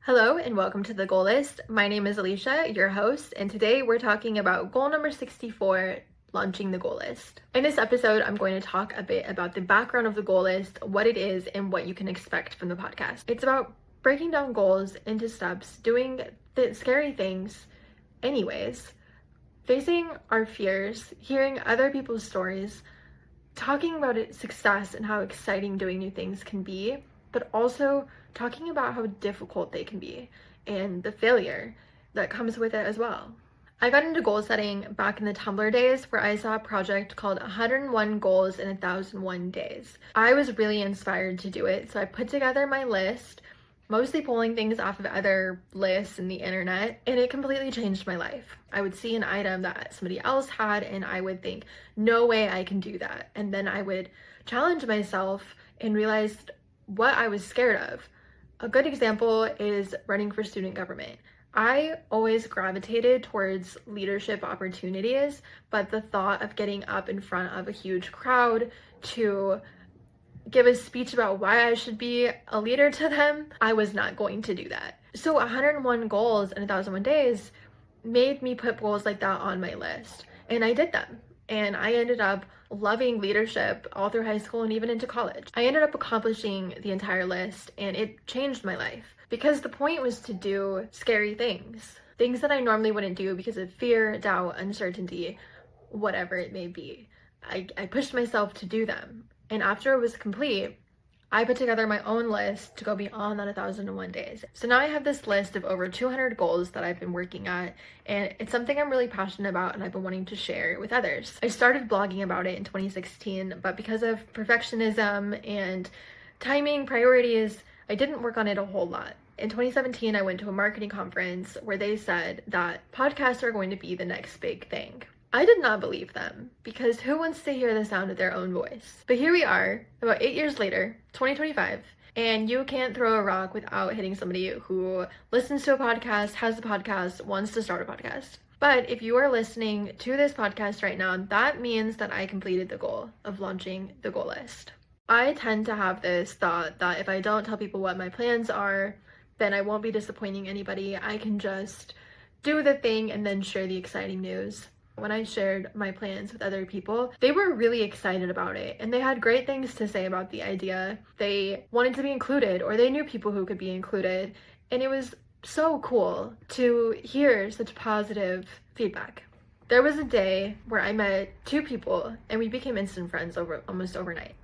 Hello and welcome to the Goalist. My name is Alicia, your host, and today we're talking about goal number 64, launching the goal list. In this episode, I'm going to talk a bit about the background of the goal list, what it is, and what you can expect from the podcast. It's about breaking down goals into steps, doing the scary things anyways, facing our fears, hearing other people's stories, talking about success and how exciting doing new things can be, but also talking about how difficult they can be and the failure that comes with it as well. I got into goal setting back in the Tumblr days where I saw a project called 101 Goals in 1001 Days. I was really inspired to do it, so I put together my list, mostly pulling things off of other lists in the internet, and it completely changed my life. I would see an item that somebody else had and I would think, no way I can do that. And then I would challenge myself and realize what I was scared of. A good example is running for student government. I always gravitated towards leadership opportunities, but the thought of getting up in front of a huge crowd to give a speech about why I should be a leader to them, I was not going to do that. So 101 goals in 1001 days made me put goals like that on my list, and I did them. And I ended up loving leadership all through high school and even into college. I ended up accomplishing the entire list, and it changed my life because the point was to do scary things that I normally wouldn't do because of fear, doubt, uncertainty, whatever it may be. I pushed myself to do them. And after it was complete, I put together my own list to go beyond that 1001 days. So now I have this list of over 200 goals that I've been working at, and it's something I'm really passionate about and I've been wanting to share with others. I started blogging about it in 2016, but because of perfectionism and timing priorities, I didn't work on it a whole lot. In 2017, I went to a marketing conference where they said that podcasts are going to be the next big thing. I did not believe them, because who wants to hear the sound of their own voice? But here we are, about 8 years later, 2025, and you can't throw a rock without hitting somebody who listens to a podcast, has a podcast, wants to start a podcast. But if you are listening to this podcast right now, that means that I completed the goal of launching the goal list. I tend to have this thought that if I don't tell people what my plans are, then I won't be disappointing anybody. I can just do the thing and then share the exciting news. When I shared my plans with other people, they were really excited about it and they had great things to say about the idea. They wanted to be included, or they knew people who could be included, and it was so cool to hear such positive feedback. There was a day where I met two people and we became instant friends almost overnight.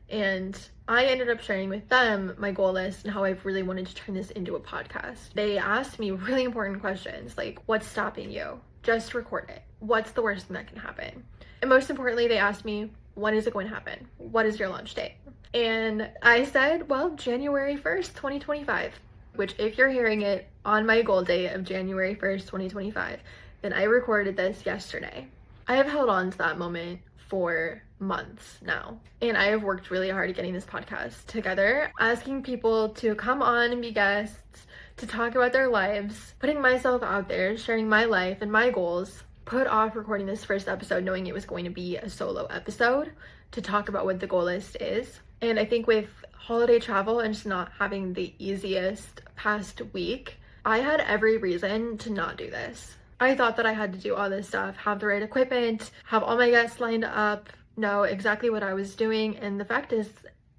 And I ended up sharing with them my goal list and how I've really wanted to turn this into a podcast. They asked me really important questions like, what's stopping you? Just record it. What's the worst thing that can happen? And most importantly, they asked me, when is it going to happen? What is your launch date? And I said, well, January 1st, 2025, which if you're hearing it on my goal date of January 1st, 2025, then I recorded this yesterday. I have held on to that moment for months now, and I have worked really hard at getting this podcast together, asking people to come on and be guests, to talk about their lives, putting myself out there, sharing my life and my goals. Put off recording this first episode knowing it was going to be a solo episode to talk about what the goal list is. And I think with holiday travel and just not having the easiest past week, I had every reason to not do this. I thought that I had to do all this stuff, have the right equipment, have all my guests lined up, know exactly what I was doing, and the fact is,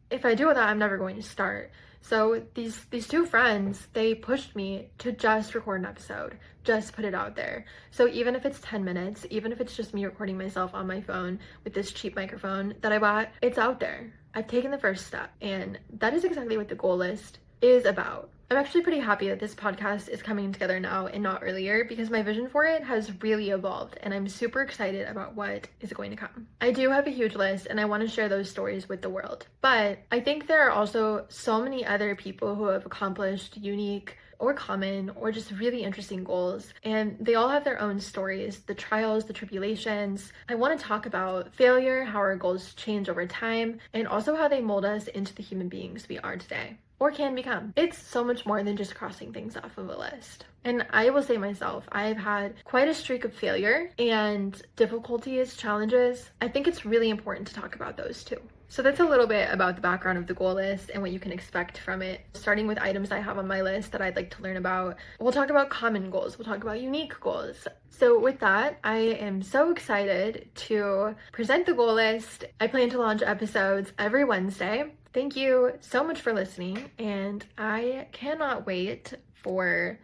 if I do that, I'm never going to start. So these two friends, they pushed me to just record an episode, just put it out there. So even if it's 10 minutes, even if it's just me recording myself on my phone with this cheap microphone that I bought, it's out there. I've taken the first step, and that is exactly what the goal list is about. I'm actually pretty happy that this podcast is coming together now and not earlier, because my vision for it has really evolved and I'm super excited about what is going to come. I do have a huge list and I want to share those stories with the world, but I think there are also so many other people who have accomplished unique or common or just really interesting goals, and they all have their own stories, the trials, the tribulations. I want to talk about failure, how our goals change over time, and also how they mold us into the human beings we are today, or can become. It's so much more than just crossing things off of a list. And I will say myself, I've had quite a streak of failure and difficulties, challenges. I think it's really important to talk about those too. So that's a little bit about the background of the goal list and what you can expect from it. Starting with items I have on my list that I'd like to learn about. We'll talk about common goals. We'll talk about unique goals. So with that, I am so excited to present the goal list. I plan to launch episodes every Wednesday. Thank you so much for listening, and I cannot wait for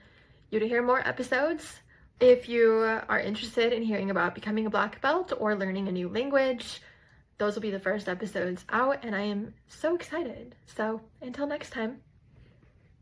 you to hear more episodes. If you are interested in hearing about becoming a black belt or learning a new language, those will be the first episodes out, and I am so excited. So until next time.